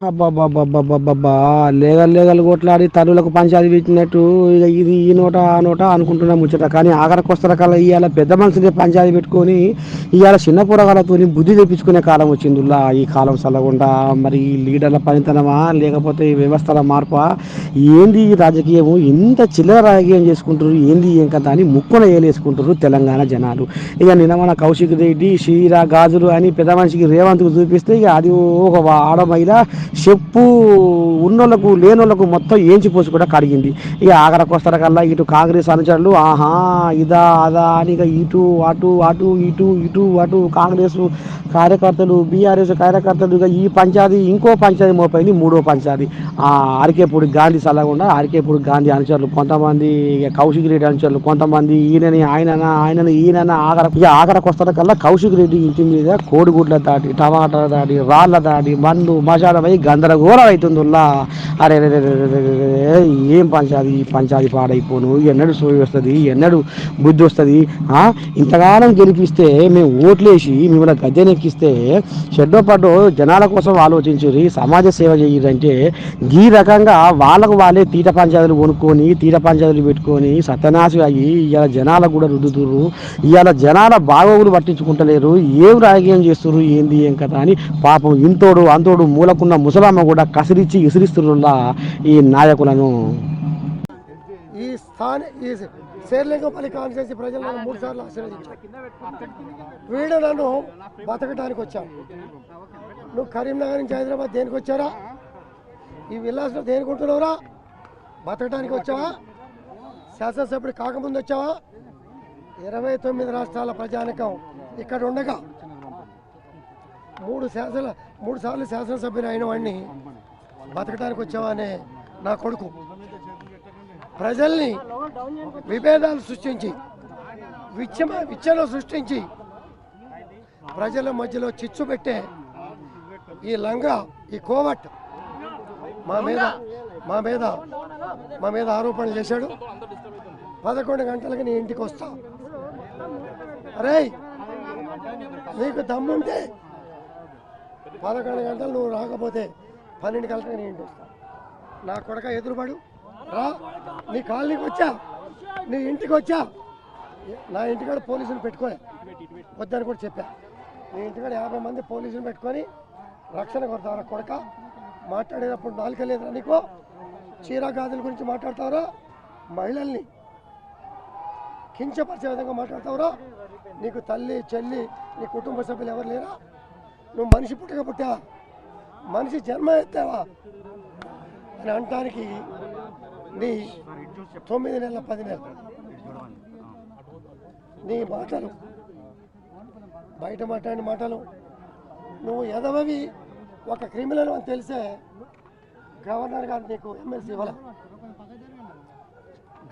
అబ్బబ్బబ్బబ్బబ్బబ్బా! లేగలు లేగలు కొట్లాడి తల్లులకు పంచాది పెట్టినట్టు ఇగ ఇది ఈ నోట, ఆ నోట అనుకుంటున్న ముచ్చట. కానీ ఆఖరికొస్తరకల్లా ఇయాల పెద్ద మనుషులే పంచాది పెట్టుకొని, ఇయాల చిన్న పోరగాళ్ళతోని బుద్ధి తెప్పించుకునే కాలం వచ్చిందిలా. ఈ కాలం సల్లగుండా మరి ఈ లీడర్ల పనితనమా? లేకపోతే ఈ వ్యవస్థల మార్పా? ఏంది ఈ రాజకీయము? ఇంత చిల్లర రాజకీయం చేసుకుంటుర్రు. ఏంది ఏం కథ అని ముక్కున ఏలేసుకుంటుర్రు తెలంగాణ జనాలు. ఇక నిన్న మన కౌశిక్ రెడ్డి, షీర, గాజులు అని పెద్ద మనిషికి రేవంత్‌కు చూపిస్తే ఇక అది ఒక ఆడ మహిళ చెప్పు ఉన్నోళ్ళకు లేనోళ్ళకు మొత్తం ఏంచిపోసి కూడా కడిగింది. ఇక ఆఖరికొస్తరకల్లా ఇటు కాంగ్రెస్ అనుచరులు ఆహా ఇదా అదా అని ఇక ఇటు అటు అటు ఇటు ఇటు అటు కాంగ్రెస్ కార్యకర్తలు, బీఆర్ఎస్ కార్యకర్తలు ఇక ఈ పంచాది ఇంకో పంచాది మోపైంది. మూడో పంచాది ఆర్కేపూడి గాంధీ సల్లగుండా ఆర్కేపూడి గాంధీ అనుచరులు కొంతమంది, ఇక కౌశిక్ రెడ్డి అనుచరులు కొంతమంది, ఈయనని ఆయనని ఈయనని ఆఖరికొస్తరకల్లా కౌశిక్ రెడ్డి ఇంటి మీద కోడిగుడ్ల దాడి, టమాటా దాడి, రాళ్ల దాడి, మందు మజాలపై గందరగోళం అవుతుందిలా. అరే ఏం పంచాది ఈ పంచాది పాడైపోను ఎన్నడు సోయి వస్తుంది, ఎన్నడు బుద్ధి వస్తుంది. ఇంతకాలం గెలిపిస్తే మేము ఓట్లేసి మిమ్మల్ని గద్దెనెక్కిస్తే షెడ్డో పడ్డో జనాల కోసం ఆలోచించుర్రి, సమాజ సేవ చేయాలంటే ఈ రకంగా వాళ్ళకు వాళ్ళే తీట పంచాయతీలు కొనుక్కొని తీట పంచాయతీలు పెట్టుకొని సత్యనాశి అయ్యి ఇవాళ జనాలకు కూడా రుద్దుతుర్రు. ఇవాళ జనాల బాగోగులు పట్టించుకుంటలేరు. ఏం రాజకీయం చేస్తుర్రు ఏంది ఏం కథ అని పాపం ఇంతోడు అంతోడు మూలకున్న ముసలమ్మ కూడా కసిరిచ్చి ఇసిరిస్తుర్రులా ఈ నాయకులను. ఈ శేర్లింగంపల్లి కాన్స్టిట్యూన్సీ ప్రజలు నన్ను 3 సార్లు ఆశీర్వదించారు. వీడు నన్ను బతకడానికి వచ్చాను. నువ్వు కరీంనగర్ నుంచి హైదరాబాద్ దేనికి వచ్చారా? ఈ విల్లాస్లో దేనికి ఉంటున్నావురా? బతకడానికి వచ్చావా? శాసనసభ్యుడు కాకముందు వచ్చావా? 29 రాష్ట్రాల ప్రజానికం ఇక్కడ ఉండగా 3 సార్లు శాసనసభ్యులు అయిన వాడిని బతకడానికి వచ్చావా అనే నా కొడుకు ప్రజల్ని విభేదాలు సృష్టించి విచ్చలు సృష్టించి ప్రజల మధ్యలో చిచ్చు పెట్టే ఈ లంగా, ఈ కోవట్ మా మీద ఆరోపణలు చేశాడు. 11 గంటలకి నీ ఇంటికి వస్తా. అరే నీకు దమ్ముంటే 11 గంటలు నువ్వు రాకపోతే 12 గంటలకు నీ ఇంటికి వస్తా. నా కొడక ఎదురుపడు రా. నీ కాలనీకి వచ్చా, నీ ఇంటికి వచ్చా. నా ఇంటికాడ పోలీసులు పెట్టుకోలే వద్దని కూడా చెప్పా. నీ ఇంటికాడ 50 మంది పోలీసులు పెట్టుకొని రక్షణ కొడతావరా కొడక? మాట్లాడేటప్పుడు నాలుక లేదురా నీకు? చీర గాజుల గురించి మాట్లాడతావురా? మహిళల్ని కించపరిచే విధంగా మాట్లాడతావురా? నీకు తల్లి చెల్లి నీ కుటుంబ సభ్యులు ఎవరు లేరా? నువ్వు మనిషి పుట్టగా మనిషి జన్మ ఎత్తావా అని అనటానికి నీ 9 నెలల 10 నెలలు నీ మాటలు, బయట మాట్లాడిన మాటలు, నువ్వు ఎదవవి ఒక క్రిమినల్ అని తెలిసే గవర్నర్ గారు నీకు ఎమ్మెల్సీ ఇవ్వాలి.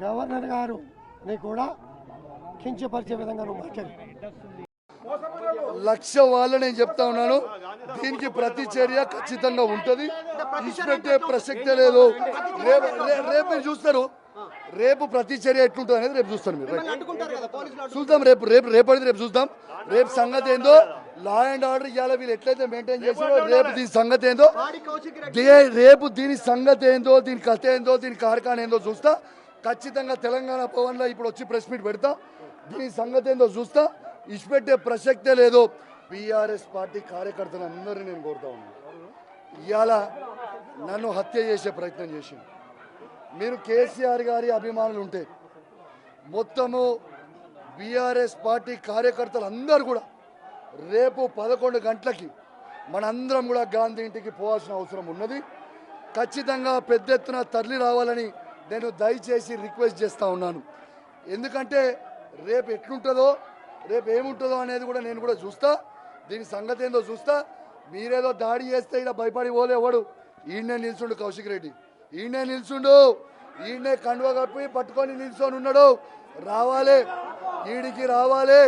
గవర్నర్ గారు నీకు కూడా కించపరిచే విధంగా నువ్వు మాట్లాడి లక్ష వాళ్ళు నేను చెప్తా ఉన్నాను. దీనికి ప్రతి చర్య ఖచ్చితంగా ఉంటుంది. ఇచ్చిపెట్టే ప్రసక్తే లేదు. రేపు మీరు చూస్తారు. రేపు ప్రతి చర్య ఎట్లుంటుంది అనేది రేపు చూస్తారు. మీరు చూద్దాం. రేపు చూద్దాం. రేపు సంగతి ఏందో, లా అండ్ ఆర్డర్ ఇవాళ వీళ్ళు ఎట్లయితే మెయింటైన్ చేసారో రేపు దీని సంగతి ఏందో, రేపు దీని సంగతి ఏందో, దీని కథ ఏందో, దీని కార్ఖాన ఏందో చూస్తా. ఖచ్చితంగా తెలంగాణ భవన్లో ఇప్పుడు వచ్చి ప్రెస్ మీట్ పెడతా. దీని సంగతి ఏందో చూస్తా. ఇచ్చిపెట్టే ప్రసక్తే లేదు. బీఆర్ఎస్ పార్టీ కార్యకర్తలు అందరినీ నేను కోరుతా ఉన్నాను. ఇవాళ నన్ను హత్య చేసే ప్రయత్నం చేసింది. మీరు కేసీఆర్ గారి అభిమానులు ఉంటే మొత్తము బీఆర్ఎస్ పార్టీ కార్యకర్తలు అందరూ కూడా రేపు 11 గంటలకి మనందరం కూడా గాంధీ ఇంటికి పోవాల్సిన అవసరం ఉన్నది. ఖచ్చితంగా పెద్ద ఎత్తున తరలి రావాలని నేను దయచేసి రిక్వెస్ట్ చేస్తూ ఉన్నాను. ఎందుకంటే రేపు ఎట్లుంటుందో, రేపు ఏముంటుందో అనేది కూడా నేను కూడా చూస్తా. దీని సంగతి ఏందో చూస్తా. మీరేదో దాడి చేస్తే ఇలా భయపడి పోలేవాడు. ఈయనే నిల్చుండు కౌశిక్ రెడ్డి, ఈయనే నిల్చుండు, ఈయనే కండువ కప్పి పట్టుకొని నిల్చొని ఉన్నాడు. రావాలి, ఈడికి రావాలి.